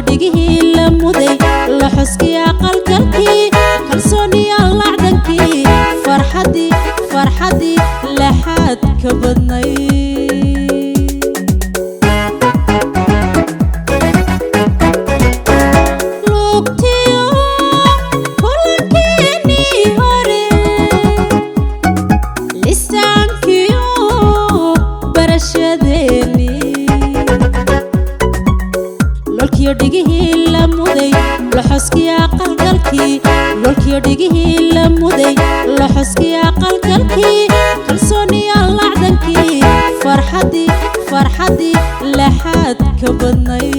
dhigihii la muday la xuskii aqalgalkii kalsoonii alla acdankii farxadii laxaad ka badnay dhigihii la muday la xuskii aqalgalkii lolkii dhigihii la muday la xuskii aqalgalkii kalsoonii alla acdankii farxadii laxaad ka badnay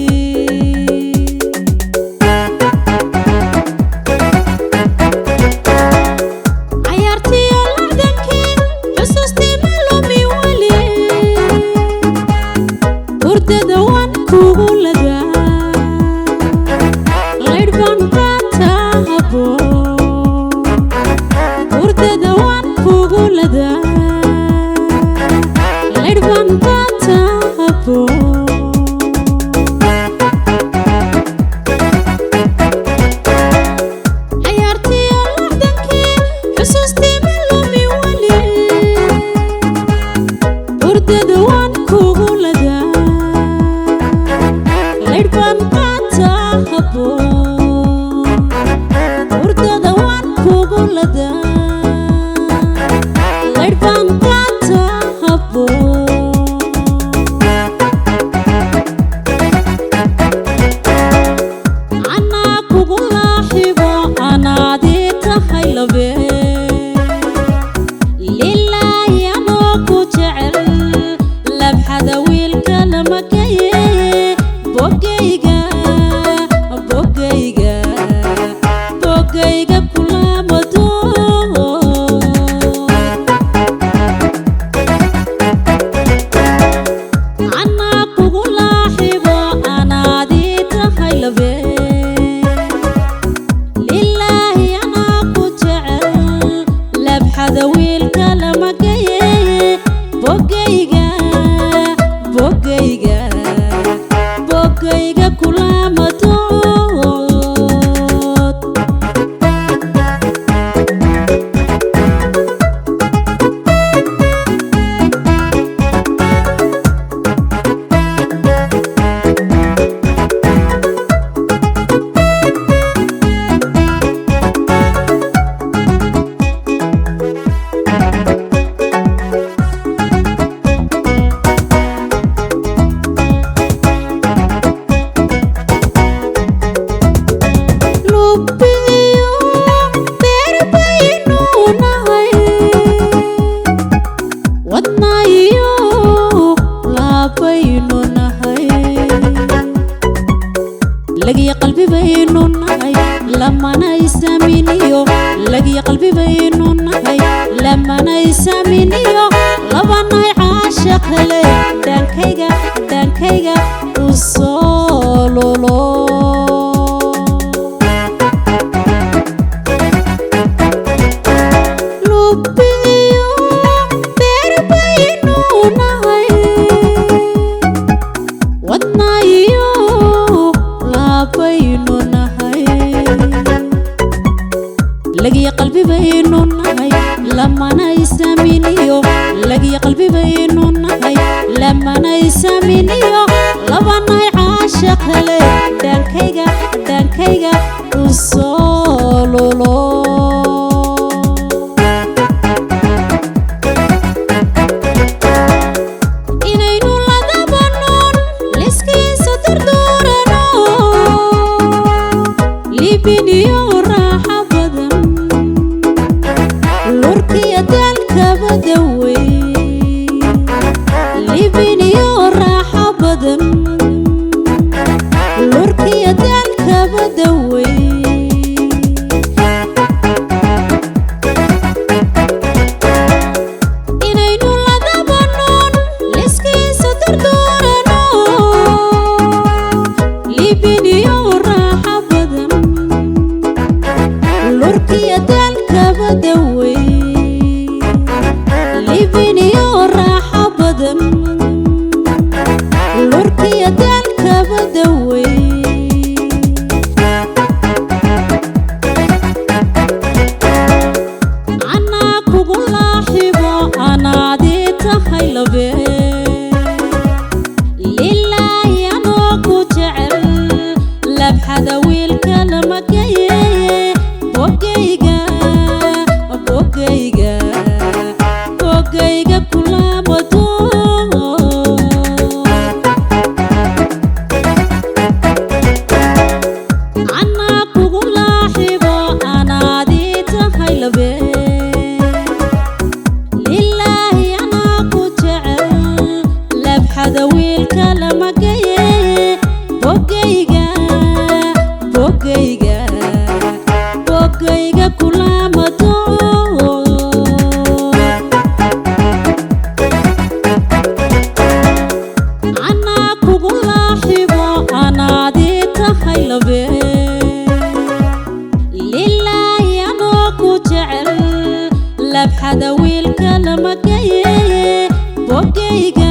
لقي قلبي بينون هاي لما نيسامينيو لقي قلبي بينون هاي لما نيسامينيو لبنا عاشق لي دانكيغا وصولولو لقي قلبي بينون هاي لما نيسامينيو لقي قلبي بينون هاي لما نيسامينيو لبنا عاشق لي دانكيغا وصولولو لوركي دالك بدوي bogayga bogayga bogayga kulaamado anaa kugu laaxibo anaadii tahay labe lilaahi anaa ku jecel labxada wiilka lama gaye bogayga bogayga bogayga kulaamado anaa kugu laaxibo anaadii tahay labe lilaahi anoo ku jecel labxada wiilka lama gaye bogayga